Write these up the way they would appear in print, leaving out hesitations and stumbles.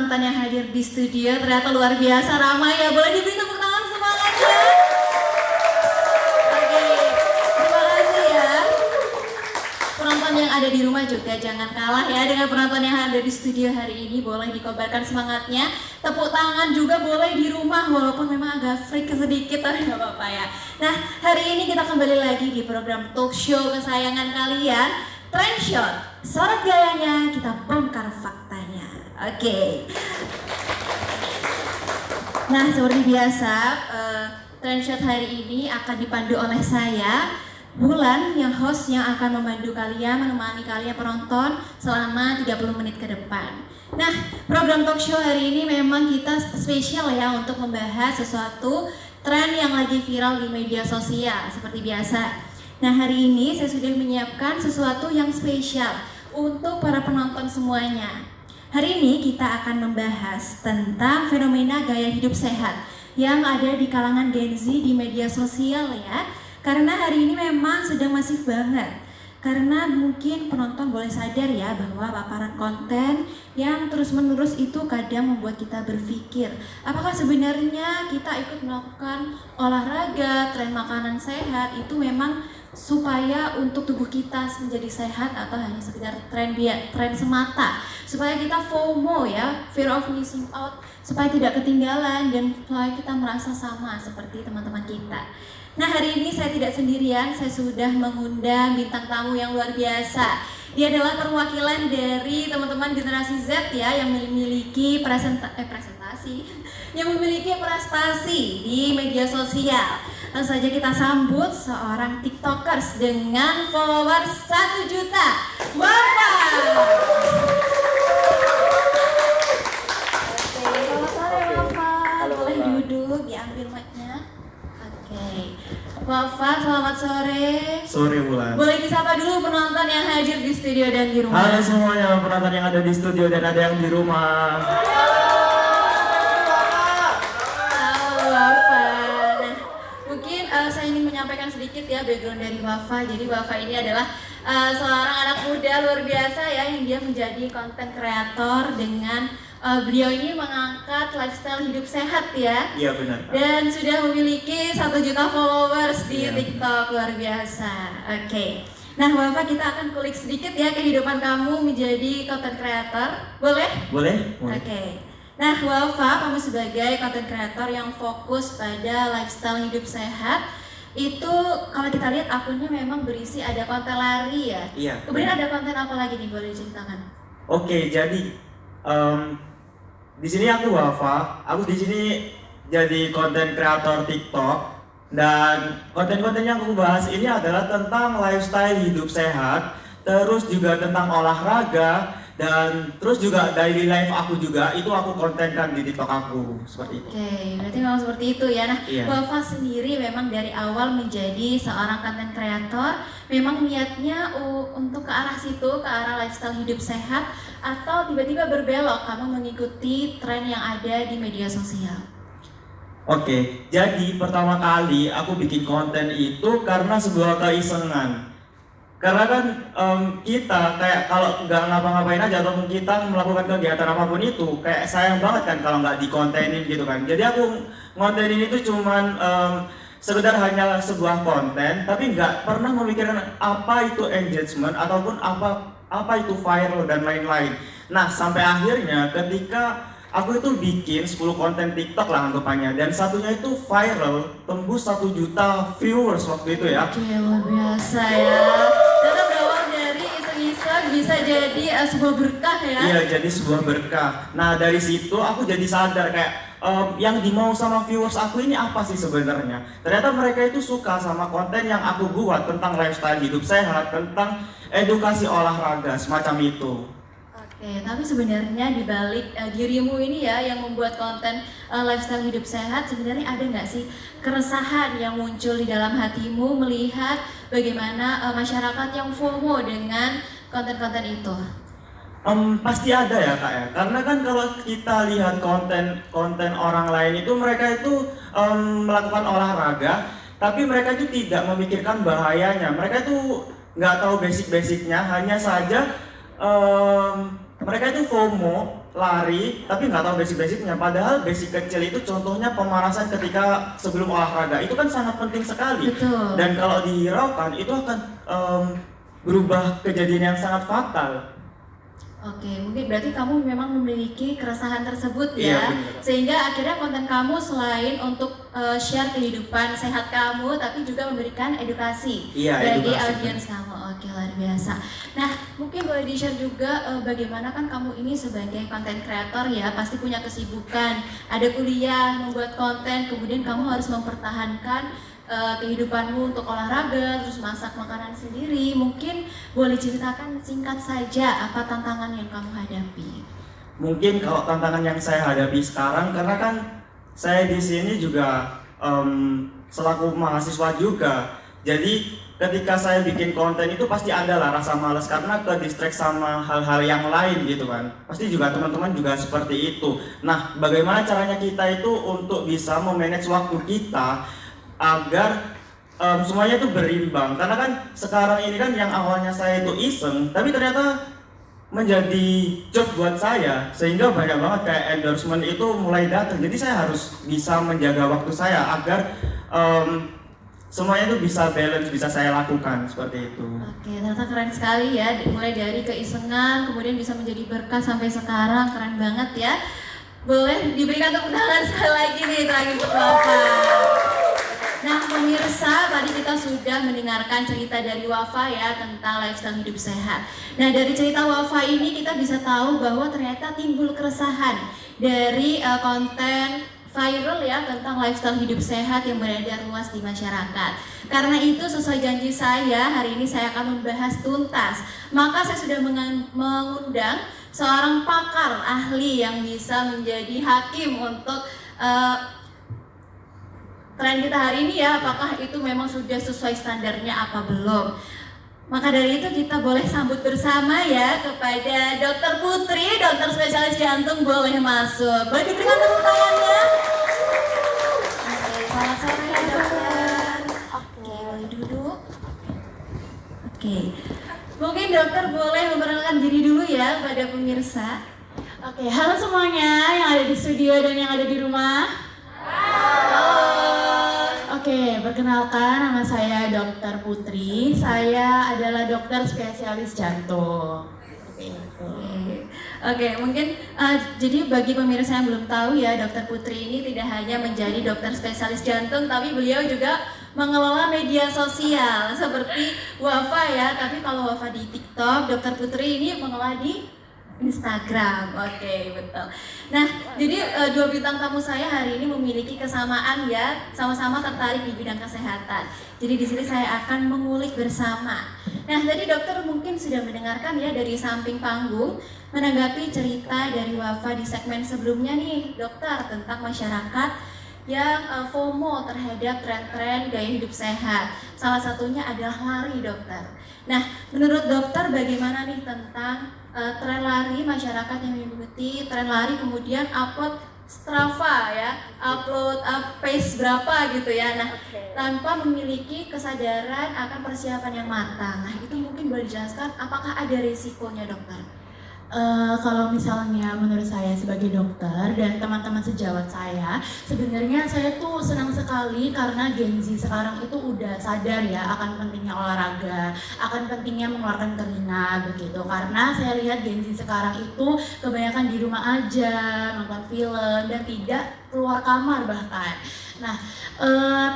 penonton yang hadir di studio ternyata luar biasa ramai ya. Boleh diberi tepuk tangan semangatnya. Oke, terima kasih ya. Penonton yang ada di rumah juga jangan kalah ya dengan penonton yang ada di studio hari ini. Boleh dikobarkan semangatnya. Tepuk tangan juga boleh di rumah walaupun memang agak freak sedikit tapi nggak apa-apa ya. Nah, hari ini kita kembali lagi di program talk show kesayangan kalian, Trendshot. Sorot gayanya, kita bongkar faktanya. Oke. Nah, seperti biasa, Trendshot hari ini akan dipandu oleh saya, Bulan, yang host yang akan memandu kalian, menemani kalian penonton selama 30 menit ke depan. Nah, program talk show hari ini memang kita spesial ya untuk membahas sesuatu tren yang lagi viral di media sosial seperti biasa. Nah, hari ini saya sudah menyiapkan sesuatu yang spesial untuk para penonton semuanya. Hari ini kita akan membahas tentang fenomena gaya hidup sehat yang ada di kalangan Gen Z di media sosial ya. Karena hari ini memang sedang masif banget. Karena mungkin penonton boleh sadar ya bahwa paparan konten yang terus-menerus itu kadang membuat kita berpikir, apakah sebenarnya kita ikut melakukan olahraga, tren makanan sehat itu memang supaya untuk tubuh kita menjadi sehat atau hanya sekedar tren semata, supaya kita FOMO ya, fear of missing out, supaya tidak ketinggalan dan supaya kita merasa sama seperti teman-teman kita. Nah, hari ini saya tidak sendirian, saya sudah mengundang bintang tamu yang luar biasa. Dia adalah perwakilan dari teman-teman generasi Z ya yang memiliki prestasi di media sosial. Langsung saja kita sambut seorang TikTokers dengan followers 1 juta, Wafa. Oke, selamat sore Wafa. Boleh duduk, diambil mic-nya. Oke, Wafa, selamat sore. Sore Bulan. Boleh disapa dulu penonton yang hadir di studio dan di rumah. Halo semuanya penonton yang ada di studio dan ada yang di rumah. Halo Wafa. Nah, mungkin saya ingin menyampaikan sedikit ya background dari Wafa. Jadi Wafa ini adalah seorang anak muda luar biasa ya yang dia menjadi konten kreator dengan beliau ini mengangkat lifestyle hidup sehat ya. Iya benar. Dan sudah memiliki 1 juta followers di TikTok, luar biasa. Oke. Nah, Wafa, kita akan kulik sedikit ya kehidupan kamu menjadi content creator. Boleh? Boleh? Oke. Nah, Wafa, kamu sebagai content creator yang fokus pada lifestyle hidup sehat, itu kalau kita lihat akunnya memang berisi ada konten lari ya. Iya. Kemudian ada konten apa lagi nih, boleh diceritakan? Oke, jadi di sini aku Wafa. Aku di sini jadi konten kreator TikTok dan konten-konten yang aku bahas ini adalah tentang lifestyle hidup sehat, terus juga tentang olahraga dan terus juga daily life aku juga itu aku kontenkan di TikTok aku seperti itu. Oke, berarti memang seperti itu ya. Nah, Iya. Wafa sendiri memang dari awal menjadi seorang content creator, memang niatnya untuk ke arah situ, ke arah lifestyle hidup sehat, atau tiba-tiba berbelok kamu mengikuti tren yang ada di media sosial? Oke, jadi pertama kali aku bikin konten itu karena sebuah keisengan. Karena kan kita kayak kalau nggak ngapa-ngapain aja ataupun kita melakukan kegiatan apapun itu kayak sayang banget kan kalau nggak dikontenin gitu kan. Jadi aku ngontenin itu cuman sekedar hanya sebuah konten, tapi nggak pernah memikirkan apa itu engagement ataupun apa itu viral dan lain-lain. Nah, sampai akhirnya ketika aku itu bikin 10 konten TikTok lah anggapannya dan satunya itu viral tembus 1 juta viewers waktu itu ya. Oke, luar biasa ya. Karena berawal dari iseng-iseng bisa jadi sebuah berkah ya. Iya, jadi sebuah berkah. Nah, dari situ aku jadi sadar kayak yang dimau sama viewers aku ini apa sih sebenarnya? Ternyata mereka itu suka sama konten yang aku buat tentang lifestyle hidup sehat, tentang edukasi olahraga semacam itu. Oke, tapi sebenarnya di balik dirimu ini ya yang membuat konten lifestyle hidup sehat, sebenarnya ada nggak sih keresahan yang muncul di dalam hatimu melihat bagaimana masyarakat yang FOMO dengan konten-konten itu? Pasti ada ya kak ya, karena kan kalau kita lihat konten orang lain itu mereka itu melakukan olahraga, tapi mereka itu tidak memikirkan bahayanya. Mereka itu nggak tahu basic-basicnya, hanya saja mereka itu FOMO lari tapi nggak tahu basic-basicnya, padahal basic kecil itu contohnya pemanasan ketika sebelum olahraga itu kan sangat penting sekali. Betul. Dan kalau dihiraukan itu akan berubah kejadian yang sangat fatal. Oke, mungkin berarti kamu memang memiliki keresahan tersebut Iya, ya, benar. sehingga akhirnya konten kamu selain untuk share kehidupan sehat kamu, tapi juga memberikan edukasi Iya, bagi edukasi. audiens kamu. Oke, luar biasa. Nah, mungkin boleh di-share juga bagaimana kan kamu ini sebagai content creator ya, pasti punya kesibukan, ada kuliah, membuat konten, kemudian kamu harus mempertahankan kehidupanmu untuk olahraga, terus masak makanan sendiri. Mungkin boleh ceritakan singkat saja apa tantangan yang kamu hadapi. Mungkin kalau tantangan yang saya hadapi sekarang, karena kan saya di sini juga selaku mahasiswa juga, jadi ketika saya bikin konten itu pasti ada lah rasa malas karena ke distract sama hal-hal yang lain gitu kan. Pasti juga teman-teman juga seperti itu. Nah, bagaimana caranya kita itu untuk bisa memanage waktu kita agar semuanya itu berimbang, karena kan sekarang ini kan yang awalnya saya itu iseng tapi ternyata menjadi job buat saya, sehingga banyak banget kayak endorsement itu mulai datang. Jadi saya harus bisa menjaga waktu saya agar semuanya itu bisa balance, bisa saya lakukan seperti itu. Oke, ternyata keren sekali ya, mulai dari keisengan kemudian bisa menjadi berkah sampai sekarang, keren banget ya. Boleh diberikan tepuk tangan sekali lagi nih terakhir untuk Bapak. Nah pemirsa, tadi kita sudah mendengarkan cerita dari Wafa ya tentang lifestyle hidup sehat. Nah dari cerita Wafa ini kita bisa tahu bahwa ternyata timbul keresahan dari konten viral ya tentang lifestyle hidup sehat yang beredar luas di masyarakat. Karena itu sesuai janji saya, hari ini saya akan membahas tuntas. Maka saya sudah mengundang seorang pakar ahli yang bisa menjadi hakim untuk tren kita hari ini ya, apakah itu memang sudah sesuai standarnya apa belum. Maka dari itu kita boleh sambut bersama ya kepada Dr. Putri, dokter spesialis jantung, boleh masuk. Boleh diberikan tepuk tangannya. Oke, selamat sore ya dokter. Oke, boleh duduk. Oke, mungkin dokter boleh memperkenalkan diri dulu ya pada pemirsa. Oke, halo semuanya yang ada di studio dan yang ada di rumah. Oke, perkenalkan nama saya Dr. Putri. Saya adalah dokter spesialis jantung. Oke, mungkin jadi bagi pemirsa yang belum tahu ya, Dokter Putri ini tidak hanya menjadi dokter spesialis jantung, tapi beliau juga mengelola media sosial seperti Wafa ya. Tapi kalau Wafa di TikTok, Dokter Putri ini mengelola di Instagram. Oke, betul. Nah, jadi dua bintang tamu saya hari ini memiliki kesamaan ya, sama-sama tertarik di bidang kesehatan. Jadi di sini saya akan mengulik bersama. Nah, tadi dokter mungkin sudah mendengarkan ya dari samping panggung menanggapi cerita dari Wafa di segmen sebelumnya nih, dokter, tentang masyarakat yang FOMO terhadap tren-tren gaya hidup sehat. Salah satunya adalah lari, dokter. Nah, menurut dokter bagaimana nih tentang tren lari, masyarakat yang mengikuti tren lari kemudian upload Strava ya, upload pace berapa gitu ya. Nah, tanpa memiliki kesadaran akan persiapan yang matang. Nah, itu mungkin boleh dijelaskan apakah ada risikonya, dokter? Kalau misalnya menurut saya sebagai dokter dan teman-teman sejawat saya, sebenarnya saya tuh senang sekali karena Gen Z sekarang itu udah sadar ya akan pentingnya olahraga, akan pentingnya mengeluarkan keringat begitu. Karena saya lihat Gen Z sekarang itu kebanyakan di rumah aja, nonton film dan tidak keluar kamar bahkan. Nah,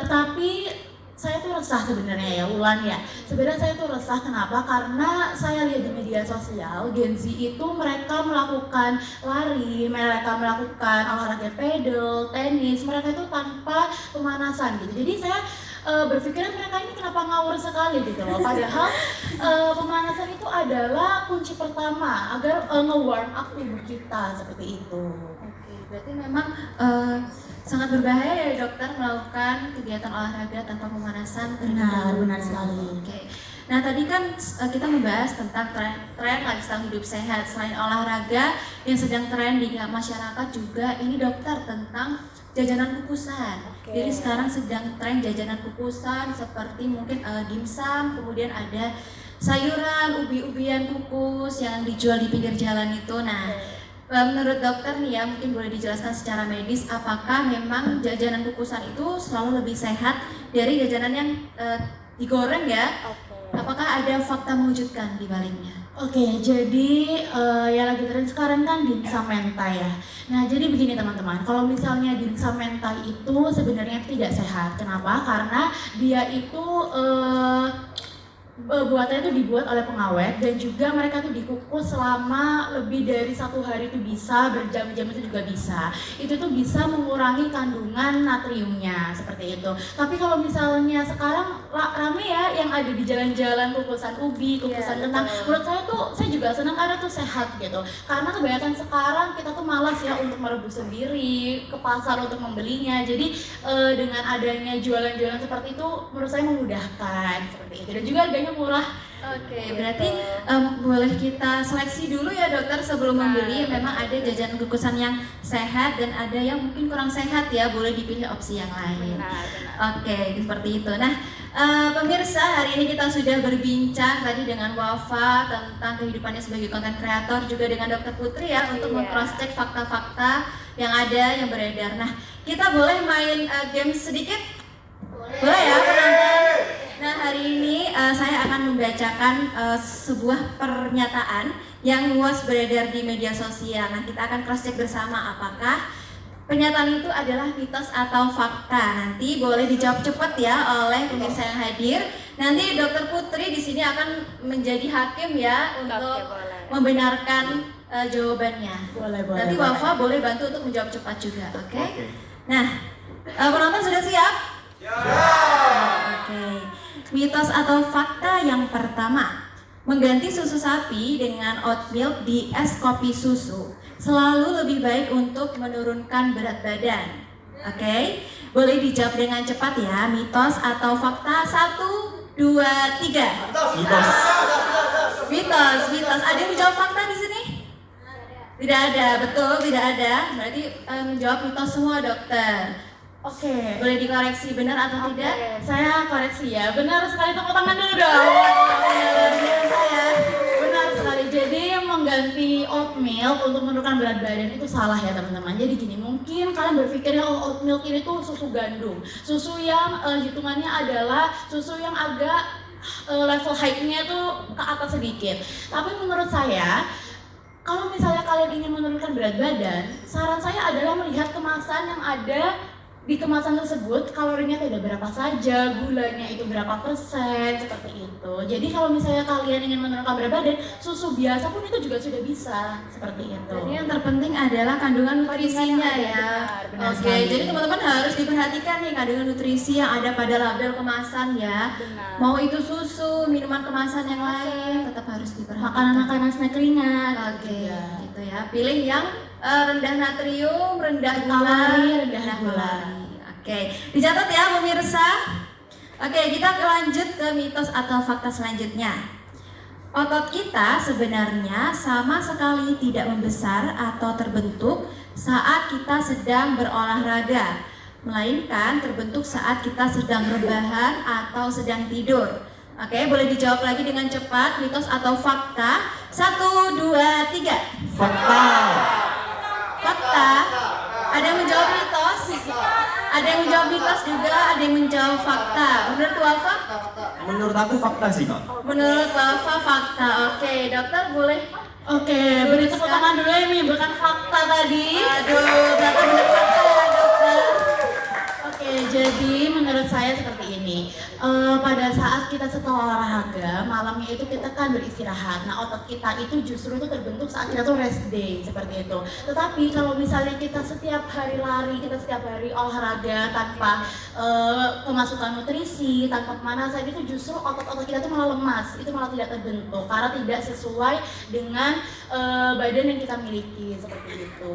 tetapi saya tuh resah sebenarnya ya, Ulan ya. Sebenarnya saya tuh resah kenapa? Karena saya lihat di media sosial Gen Z itu mereka melakukan lari, mereka melakukan olahraga pedal, tenis, mereka itu tanpa pemanasan gitu. Jadi saya berpikir mereka ini kenapa ngawur sekali gitu loh. Padahal pemanasan itu adalah kunci pertama agar nge-warm up tubuh kita seperti itu. Oke, berarti memang sangat berbahaya ya dokter melakukan kegiatan olahraga tanpa pemanasan. Benar sekali. Oke. Nah tadi kan kita membahas tentang tren lifestyle hidup sehat. Selain olahraga yang sedang tren di masyarakat juga ini dokter tentang jajanan kukusan. Jadi sekarang sedang tren jajanan kukusan seperti mungkin dimsum, kemudian ada sayuran, ubi-ubian kukus yang dijual di pinggir jalan itu. Nah Menurut dokter nih ya, mungkin boleh dijelaskan secara medis, apakah memang jajanan kukusan itu selalu lebih sehat dari jajanan yang digoreng ya? Apakah ada fakta mewujudkan di baliknya? Oke, jadi yang lagi tren sekarang kan dimsum mentai ya. Nah, jadi begini teman-teman, kalau misalnya dimsum mentai itu sebenarnya tidak sehat. Kenapa? Karena dia itu buatannya itu dibuat oleh pengawet dan juga mereka tuh dikukus selama lebih dari 1 hari itu bisa, berjam-jam itu juga bisa. Itu tuh bisa mengurangi kandungan natriumnya seperti itu. Tapi kalau misalnya sekarang rame ya yang ada di jalan-jalan kukusan ubi, kukusan kentang. Menurut saya tuh saya juga senang karena tuh sehat gitu. Karena kebanyakan sekarang kita tuh malas ya untuk merebus sendiri, ke pasar untuk membelinya. Jadi dengan adanya jualan-jualan seperti itu menurut saya memudahkan seperti itu. Dan juga harganya murah. Oke, berarti boleh kita seleksi dulu ya dokter sebelum membeli. Memang ada jajanan kukusan yang sehat dan ada yang mungkin kurang sehat ya, boleh dipilih opsi yang lain. Oke, seperti itu. Nah, pemirsa, hari ini kita sudah berbincang tadi dengan Wafa tentang kehidupannya sebagai konten kreator, juga dengan Dokter Putri ya untuk meng-cross check fakta-fakta yang ada yang beredar. Nah, kita boleh main game sedikit? Boleh ya penonton? Nah, hari ini saya akan membacakan sebuah pernyataan yang luas beredar di media sosial. Nah, kita akan cross check bersama apakah pernyataan itu adalah mitos atau fakta. Nanti boleh dijawab cepat ya oleh pemirsa yang hadir. Nanti Dokter Putri di sini akan menjadi hakim ya untuk membenarkan jawabannya. Boleh. Nanti Wafa boleh bantu untuk menjawab cepat juga, oke? Nah, penonton sudah siap? Oke. Mitos atau fakta yang pertama, mengganti susu sapi dengan oat milk di es kopi susu selalu lebih baik untuk menurunkan berat badan. Oke, boleh dijawab dengan cepat ya. Mitos atau fakta? 1, 2, 3. Mitos. Ada yang menjawab fakta di sini? Tidak ada, betul tidak ada. Berarti menjawab mitos semua dokter. Oke. Boleh dikoreksi benar atau tidak? Saya koreksi ya. Benar sekali, tepuk tangan dulu dong. Luar biasa ya. Benar sekali. Jadi mengganti oat milk untuk menurunkan berat badan itu salah ya teman-teman. Jadi gini, mungkin kalian berpikirnya oat milk ini tuh susu gandum, susu yang hitungannya adalah susu yang agak level height-nya tuh ke atas sedikit. Tapi menurut saya, kalau misalnya kalian ingin menurunkan berat badan, saran saya adalah melihat kemasan yang ada di kemasan tersebut, kalorinya itu ada berapa saja, gulanya itu berapa persen, seperti itu. Jadi kalau misalnya kalian ingin menurunkan berat badan, susu biasa pun itu juga sudah bisa, seperti itu. Jadi yang terpenting adalah kandungan nutrisinya ya. Benar Oke, sekali. jadi teman-teman harus diperhatikan nih kandungan nutrisi yang ada pada label kemasan ya. Benar. Mau itu susu, minuman kemasan yang lain, tetap harus diperhatikan. Makanan-makanan snack ringan. Oke, juga. gitu ya. Pilih yang rendah natrium, rendah gula, kalori, rendah gula. Oke, dicatat ya pemirsa. Oke, kita lanjut ke mitos atau fakta selanjutnya. Otot kita sebenarnya sama sekali tidak membesar atau terbentuk saat kita sedang berolahraga, melainkan terbentuk saat kita sedang rebahan atau sedang tidur. Oke, boleh dijawab lagi dengan cepat, mitos atau fakta? 1, 2, 3. Fakta. Fakta. Ada yang menjawab mitos? Ada yang menjawab mitos juga, ada yang menjawab fakta. Menurut Wafa? Menurut aku fakta sih kak. Menurut Wafa fakta. Oke, dokter boleh? Oke, beri tepuk tangan dulu ya menimbulkan fakta tadi. Aduh, ternyata benar fakta ya dokter. Oke, jadi menurut saya seperti ini. Pada saat kita setelah olahraga, malamnya itu kita kan beristirahat. Nah, otot kita itu justru itu terbentuk saat kita tuh rest day, seperti itu. Tetapi kalau misalnya kita setiap hari lari, kita setiap hari olahraga tanpa pemasukan nutrisi, tanpa pemanasan, itu justru otot-otot kita tuh malah lemas, itu malah tidak terbentuk karena tidak sesuai dengan badan yang kita miliki, seperti itu.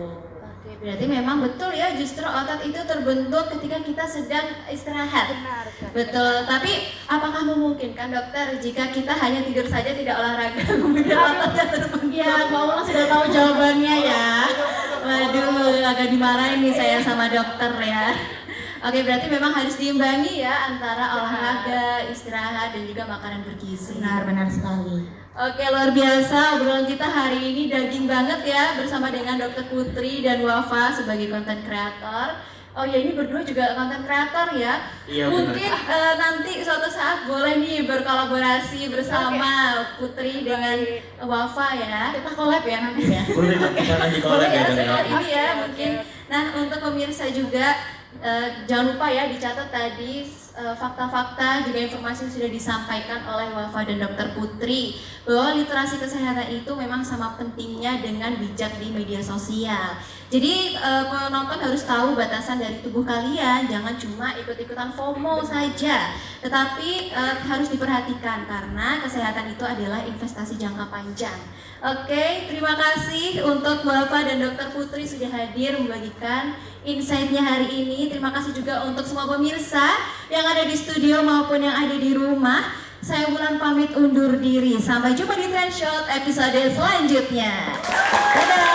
Oke, berarti memang betul ya, justru otot itu terbentuk ketika kita sedang istirahat. Benar. Betul, tapi apakah memungkinkan dokter jika kita hanya tidur saja tidak olahraga kemudian ototnya terbentuk? Ya, Mbak Ula sudah tahu jawabannya ya. Waduh, agak dimarahin nih saya sama dokter ya. Oke, berarti memang harus diimbangi ya antara olahraga, istirahat, dan juga makanan bergizi. Benar sekali. Oke, luar biasa obrolan kita hari ini daging banget ya bersama dengan Dr. Putri dan Wafa sebagai content creator. Oh ya, ini berdua juga content creator ya. Iya, Mungkin nanti suatu saat boleh nih berkolaborasi bersama Putri dengan Wafa ya. Kita collab ya nanti ya. Boleh kita nanti Boleh collab ya ya. setelah ini ya mungkin. Nah, untuk pemirsa juga jangan lupa ya dicatat tadi fakta-fakta juga informasi yang sudah disampaikan oleh Wafa dan Dr. Putri bahwa literasi kesehatan itu memang sama pentingnya dengan bijak di media sosial. Jadi penonton harus tahu batasan dari tubuh kalian, jangan cuma ikut-ikutan FOMO saja, tetapi harus diperhatikan karena kesehatan itu adalah investasi jangka panjang. Oke, terima kasih untuk Wafa dan Dr. Putri sudah hadir membagikan insight-nya hari ini. Terima kasih juga untuk semua pemirsa yang ada di studio maupun yang ada di rumah. Saya Wulan pamit undur diri. Sampai jumpa di Trendshot episode selanjutnya. Dadah.